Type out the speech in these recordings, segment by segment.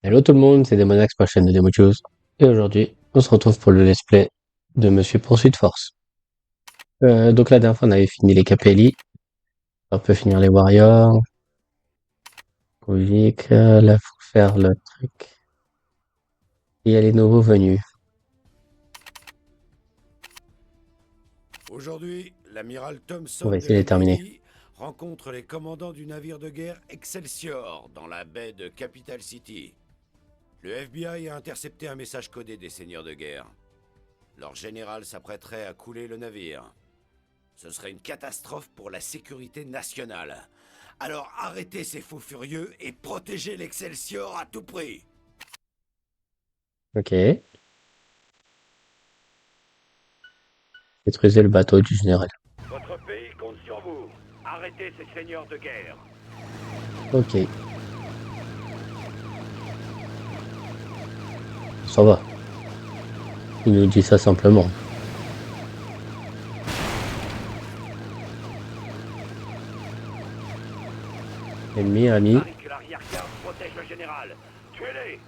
Hello tout le monde, c'est Demonax pour la chaîne de Demojuice. Et aujourd'hui, on se retrouve pour le let's play de Monsieur Poursuite Force. Donc la dernière fois, on avait fini les Capelli. On peut finir les Warriors. Kovic, là, faut faire le truc. Et il y a les nouveaux venus. Aujourd'hui, l'amiral On Thompson va de essayer de les terminer. l'Navy rencontre les commandants du navire de guerre Excelsior dans la baie de Capital City. Le FBI a intercepté un message codé des seigneurs de guerre. Leur général s'apprêterait à couler le navire. Ce serait une catastrophe pour la sécurité nationale. Alors arrêtez ces fous furieux et protégez l'Excelsior à tout prix. Ok. Détruisez le bateau du général. Votre pays compte sur vous. Arrêtez ces seigneurs de guerre. Ok. Ça va. Il nous dit ça simplement. Ennemi, ami. Parie que l'arrière-garde protège le général. Tuez-les.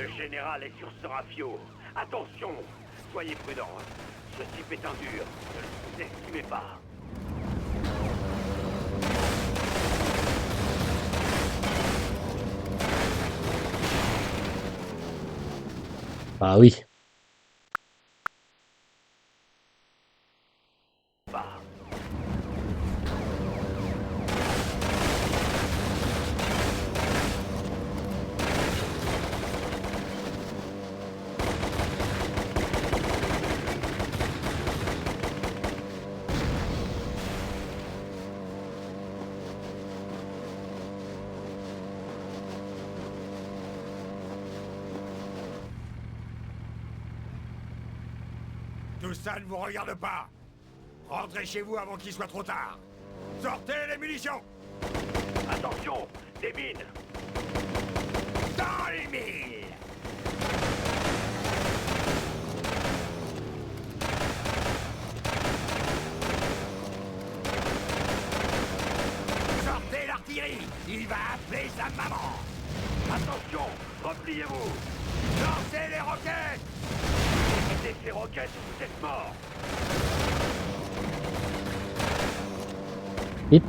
Le général est sur ce rafio. Attention, soyez prudents. Ce type est un dur. Ne le sous-estimez pas. Ah oui. Pas. Tout ça ne vous regarde pas. Rentrez chez vous avant qu'il soit trop tard. Sortez les munitions. Attention, des mines. Dans les mines. Sortez l'artillerie. Il va appeler sa maman. Attention, repliez-vous. Lancez les roquettes. Évitez ces roquettes ou vous êtes morts. Hip.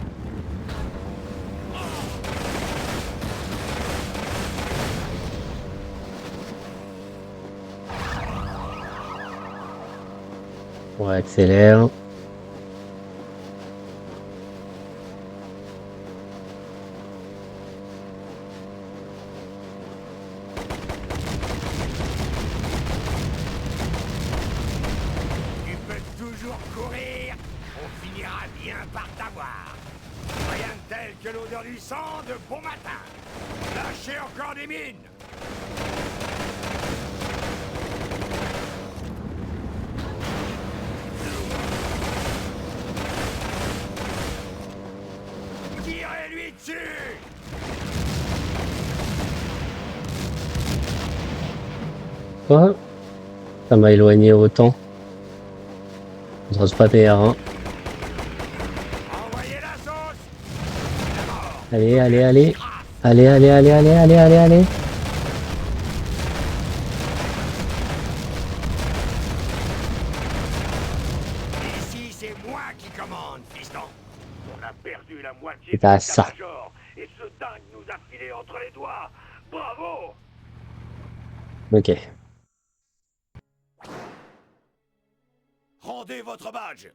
On accélère. Tu peux toujours courir, on finira bien par t'avoir. Rien de tel que l'odeur du sang de bon matin. Lâchez encore des mines. Tirez-lui dessus. Quoi? Ça m'a éloigné autant. On se pas PR1. Envoyez la sauce. Allez, allez, allez. Allez, allez, allez, allez, allez, allez, allez. Ici, c'est moi qui commande, fiston. On a perdu la moitié C'est de à ça. l'état-major. Et ce dingue nous a filé entre les doigts. Bravo. Ok. Rendez votre badge.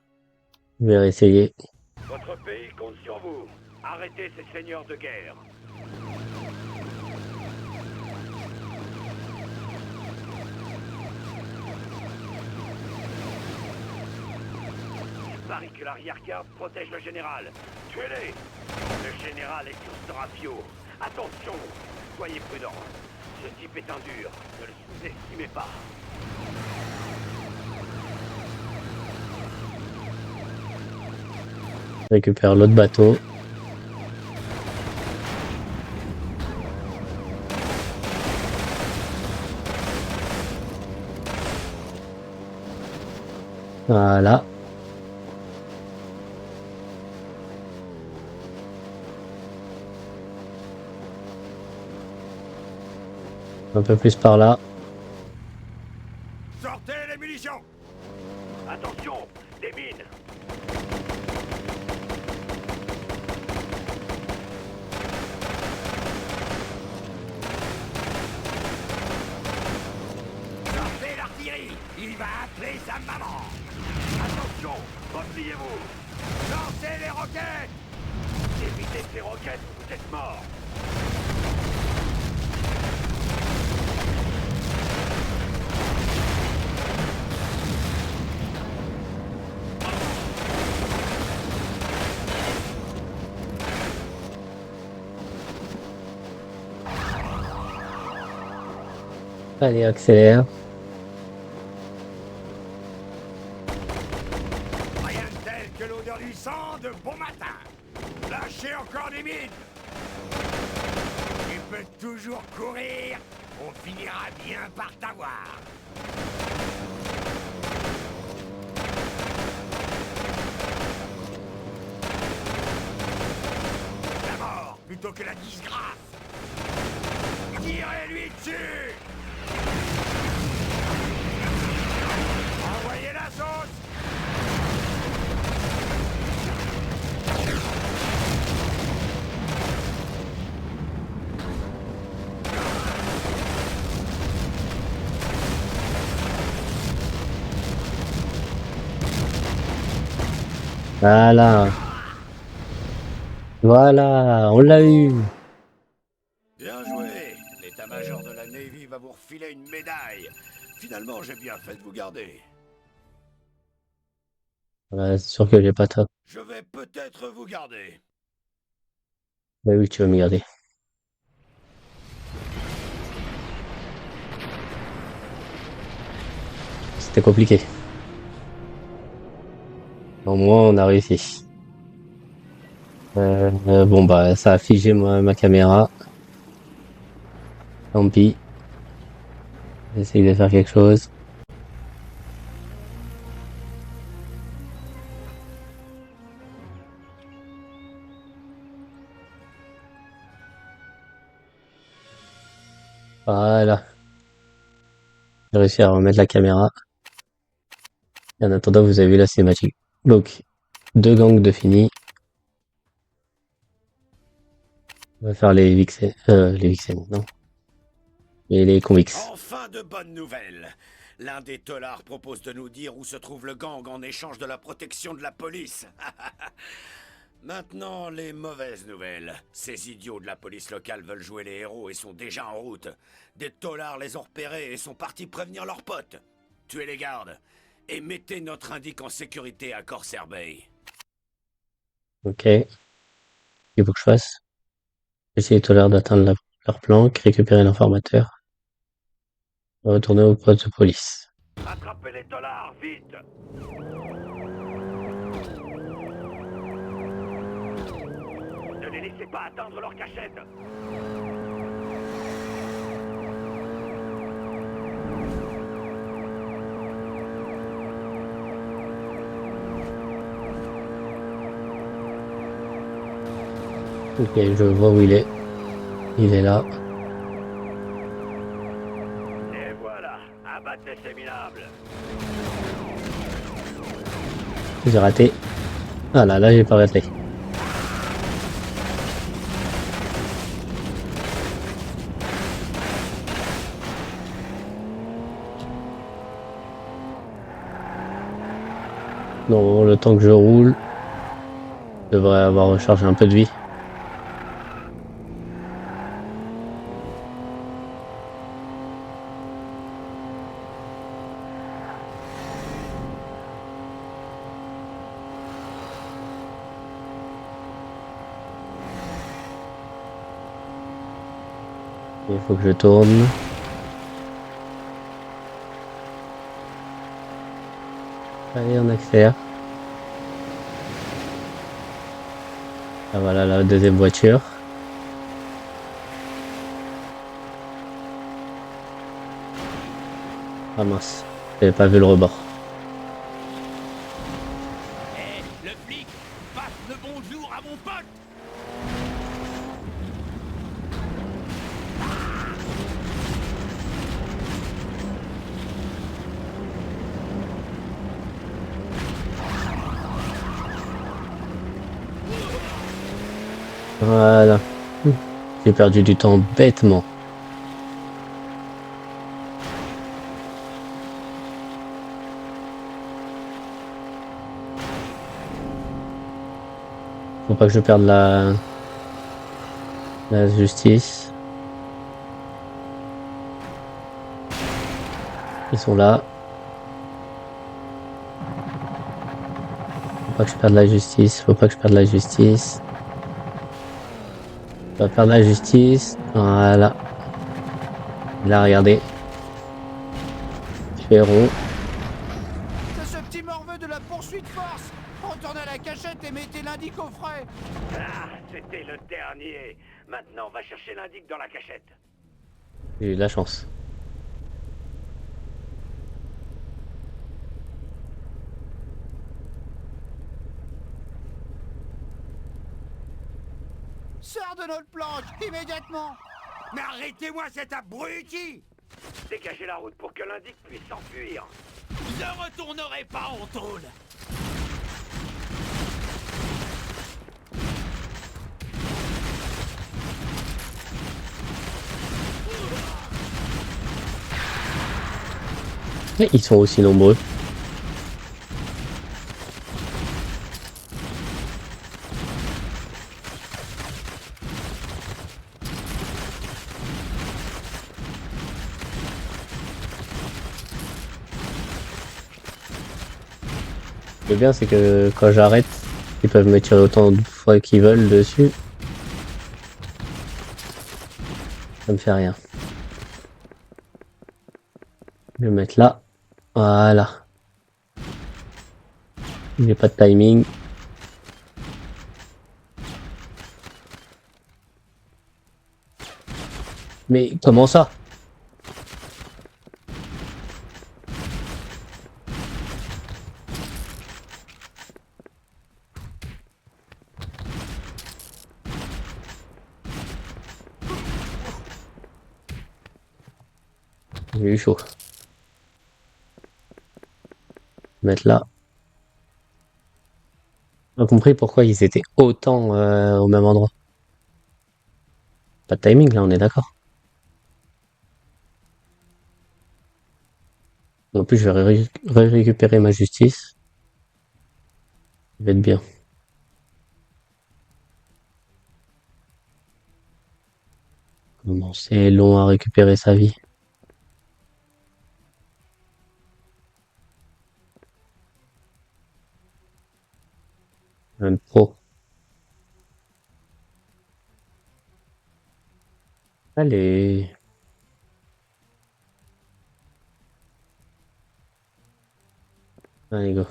Je vais réessayer. Votre pays compte sur vous. Arrêtez ces seigneurs de guerre. Il parie que l'arrière-garde protège le général. Tuez-les. Le général est sur ce rafio. Attention, soyez prudents. Ce type est un dur. Ne le sous-estimez pas. Je récupère l'autre bateau. Voilà. Un peu plus par là. Sortez les munitions! Attention, des mines! Sortez l'artillerie! Il va appeler sa maman! Attention, repliez-vous! Lancez les roquettes! Évitez ces roquettes, vous êtes morts! Allez, accélère. Rien de tel que l'odeur du sang de bon matin! Lâchez encore des mines! Tu peux toujours courir, on finira bien par t'avoir! La mort plutôt que la disgrâce! Tirez-lui dessus! Envoyez la sauce! Voilà. Voilà, on l'a eu. Bien joué! L'état-major de la Navy va vous refiler une médaille! Finalement, j'ai bien fait de vous garder. Ouais, c'est sûr que j'ai pas top. Je vais peut-être vous garder. Bah oui, tu vas me garder. C'était compliqué. Au moins, on a réussi. Bon, bah, ça a figé ma caméra. Tant pis. J'essaye de faire quelque chose. Voilà. J'ai réussi à remettre la caméra. Et en attendant, vous avez vu la cinématique. Donc, 2 gangs de fini. On va faire les Vixen, non. Et les Convicts. Enfin de bonnes nouvelles. L'un des tolards propose de nous dire où se trouve le gang en échange de la protection de la police. Maintenant, les mauvaises nouvelles. Ces idiots de la police locale veulent jouer les héros et sont déjà en route. Des tolards les ont repérés et sont partis prévenir leurs potes. Tuez les gardes et mettez notre indique en sécurité à Corsair Bay. Ok. Il faut que je fasse. Essayer tout l'air d'atteindre leur planque, récupérer l'informateur. Retourner au poste de police. Attrapez les tolards, vite! Ne les laissez pas atteindre leur cachette! Ok, je vois où il est. Il est là. Et voilà, abattez ces minables! J'ai raté. Ah là, j'ai pas raté. Non, le temps que je roule, je devrais avoir rechargé un peu de vie. Il faut que je tourne. Allez, on accélère. Ah, voilà la deuxième voiture. Ah mince, j'avais pas vu le rebord. Hé, le flic, passe le bonjour à mon pote! Voilà. J'ai perdu du temps bêtement. Faut pas que je perde la justice. Ils sont là. Faut pas que je perde la justice. Faut pas que je perde la justice. On va perdre la justice. Voilà. Là, regardez. Je fais rond. C'est ce petit morveux de la poursuite force. Retournez à la cachette et mettez l'indic au frais. Ah, c'était le dernier. Maintenant, va chercher l'indic dans la cachette. J'ai eu de la chance. Sors de notre planche, immédiatement. Mais arrêtez-moi cet abruti! Dégagez la route pour que l'indic puisse s'enfuir. Ne retournerai pas en tôle. Mais ils sont aussi nombreux. Le bien, c'est que quand j'arrête, ils peuvent me tirer autant de fois qu'ils veulent dessus. Ça me fait rien. Je vais le mettre là. Voilà. J'ai pas de timing. Mais comment ça? J'ai eu chaud. Mettre là. On a compris pourquoi ils étaient autant au même endroit. Pas de timing là, on est d'accord. En plus, je vais récupérer ma justice. Ça va être bien. Comment c'est long à récupérer sa vie. Un pro. Allez. Allez, go.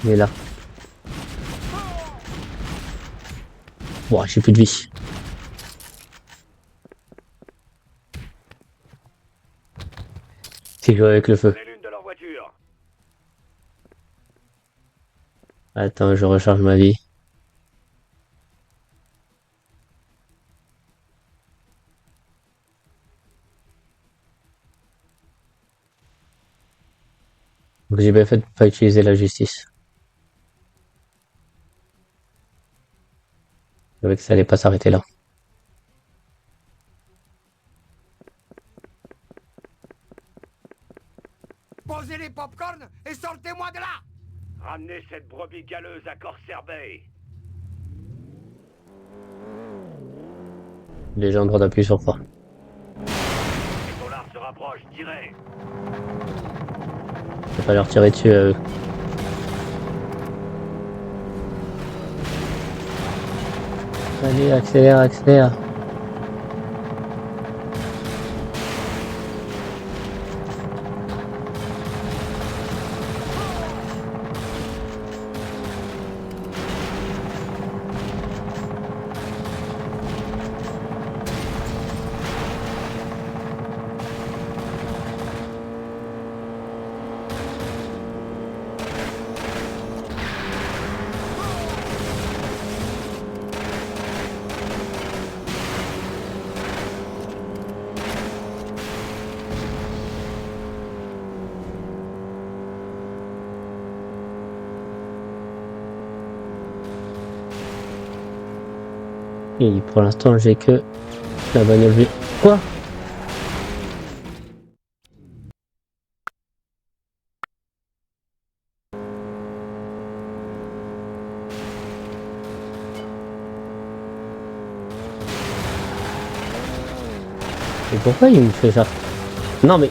Il est là. Bon, j'ai plus de vie. C'est joué avec le feu. C'est l'une de leurs voitures. Attends, je recharge ma vie. Donc j'ai bien fait de pas utiliser la justice. Je savais que ça allait pas s'arrêter là. Posez les popcorns et sortez-moi de là. Ramenez cette brebis galeuse à Corsair Bay. Les gens ont le droit d'appuyer sur 3. Les dollars se rapprochent, tirez. Je vais pas leur tirer dessus à eux. Allez, accélère, accélère. Et pour l'instant, j'ai que la bagnole vue. Quoi? Et pourquoi il me fait ça? Non mais...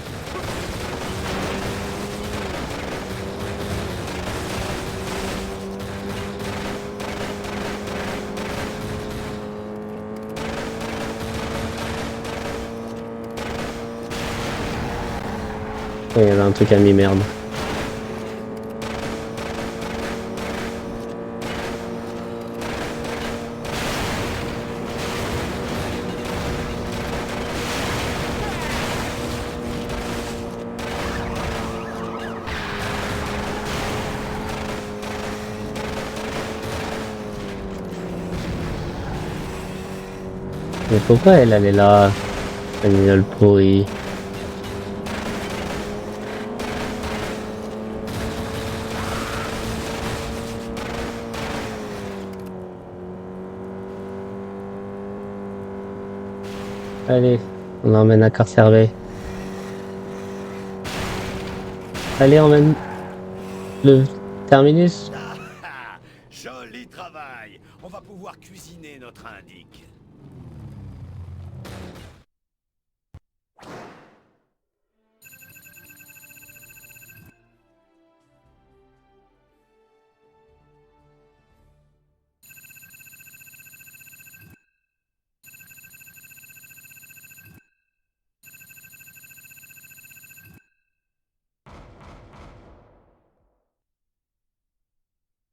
Il y avait un truc à mi-merde. Mais pourquoi elle est là? La mignole pourrie. Allez, on l'emmène à Carcervé. Allez, emmène le terminus. Joli travail. On va pouvoir cuisiner notre indique.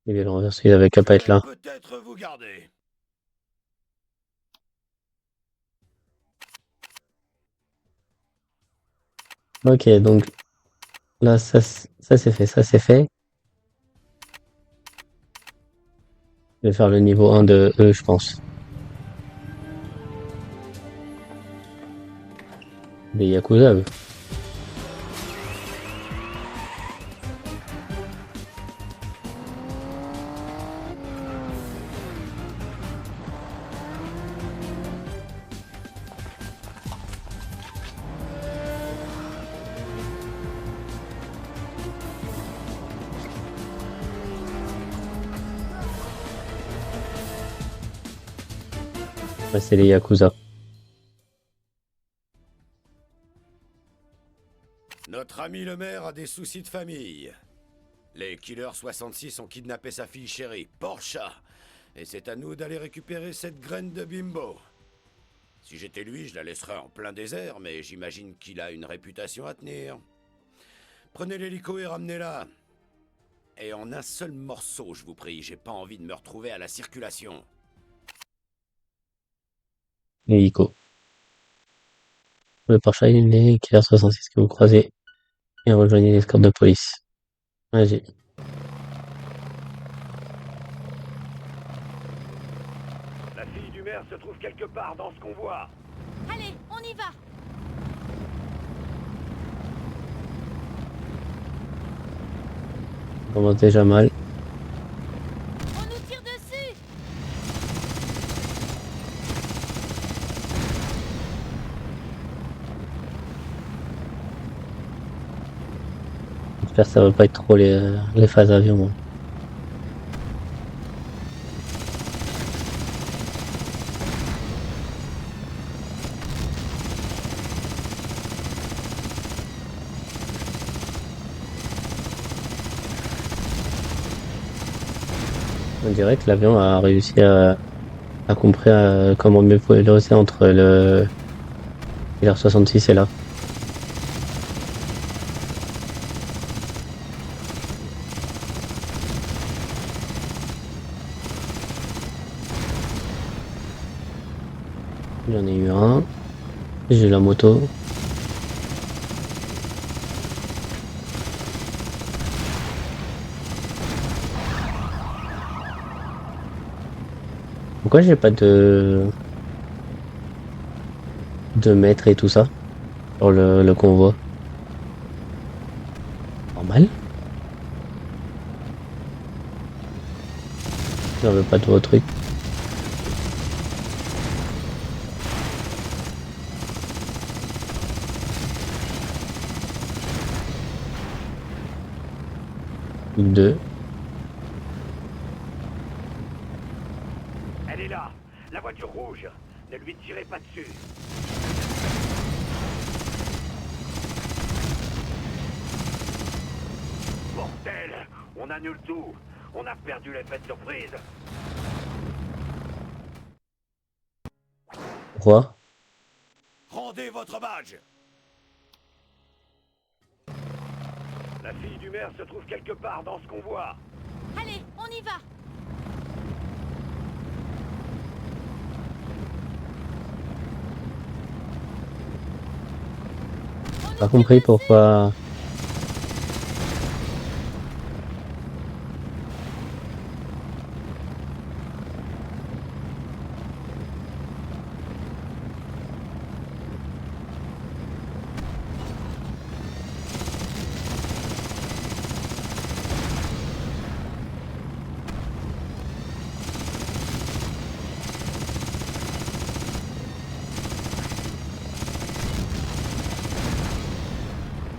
Il est le renverser, il avait qu'à pas être là. Peut-être vous garder. Ok, donc là, ça c'est fait, ça c'est fait. Je vais faire le niveau 1 de eux, je pense. Les Yakuza, eux. Ouais, c'est les Yakuza. Notre ami le maire a des soucis de famille. Les Killers 66 ont kidnappé sa fille chérie, Portia. Et c'est à nous d'aller récupérer cette graine de bimbo. Si j'étais lui, je la laisserais en plein désert, mais j'imagine qu'il a une réputation à tenir. Prenez l'hélico et ramenez-la. Et en un seul morceau, je vous prie, j'ai pas envie de me retrouver à la circulation. Hélico. Le Porsche, il est Killer 66 que vous croisez. Et rejoignez l'escorte de police. Vas-y. La fille du maire se trouve quelque part dans ce convoi. Allez, on y va. On commence déjà mal. On nous tire dessus. J'espère que ça va pas être trop les phases avion. Moi. On dirait que l'avion a réussi à comprendre comment mieux poser entre le Killer 66 et là. J'en ai eu un. J'ai la moto. Pourquoi j'ai pas de mètres et tout ça sur le convoi? Normal. J'en veux pas de vos trucs. 2. Elle est là, la voiture rouge. Ne lui tirez pas dessus. Bordel, on annule tout. On a perdu l'effet de surprise. Pourquoi? Rendez votre badge. La fille du maire se trouve quelque part dans ce convoi. Allez, on y va. On nous Pas tire compris dessus. pourquoi.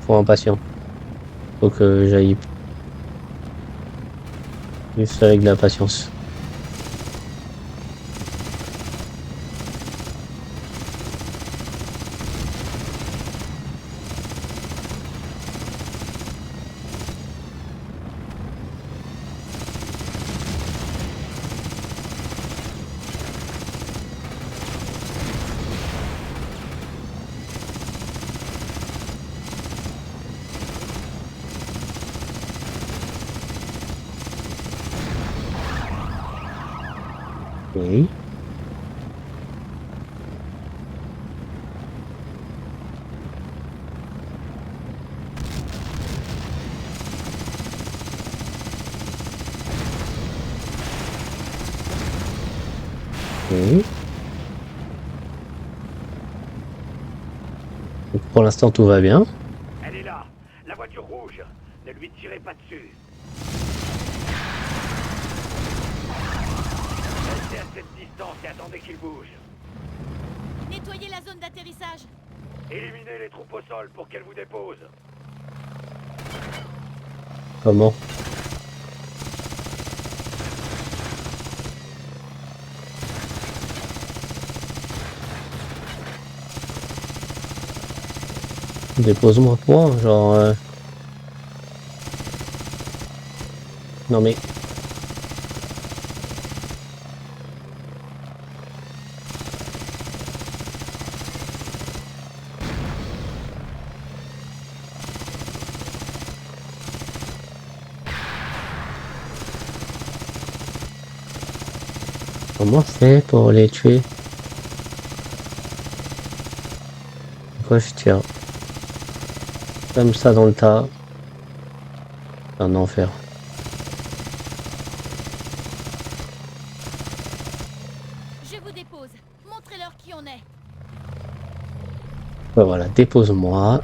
Faut impatient. Faut que j'aille juste avec de la patience. Ok. Ok. Donc, pour l'instant tout va bien. Elle est là, la voiture rouge. Ne lui tirez pas dessus. Restez à cette distance et attendez qu'il bouge. Nettoyez la zone d'atterrissage. Éliminez les troupes au sol pour qu'elles vous déposent. Comment? Dépose-moi quoi? Genre. Non mais. Comment c'est pour les tuer? Pourquoi je tire comme ça dans le tas? C'est un enfer. Je vous dépose. Montrez-leur qui on est. Ouais, voilà, dépose-moi.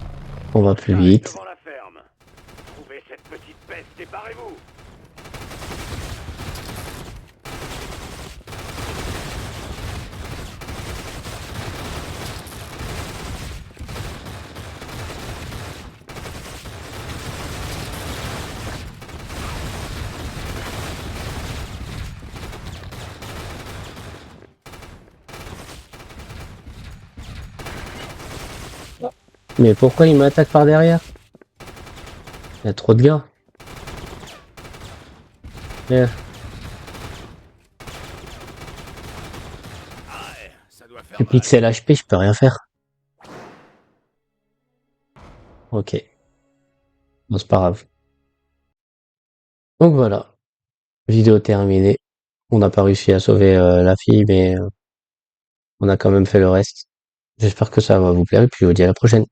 On va plus J'arrive vite. devant la ferme. Trouvez cette petite peste et barrez-vous. Mais pourquoi il m'attaque par derrière? Il y a trop de gars. Merde. Ah ouais, ça doit faire Les mal. pixels HP, je peux rien faire. Ok. Bon, c'est pas grave. Donc voilà. Vidéo terminée. On n'a pas réussi à sauver la fille, mais on a quand même fait le reste. J'espère que ça va vous plaire et puis je vous dis à la prochaine.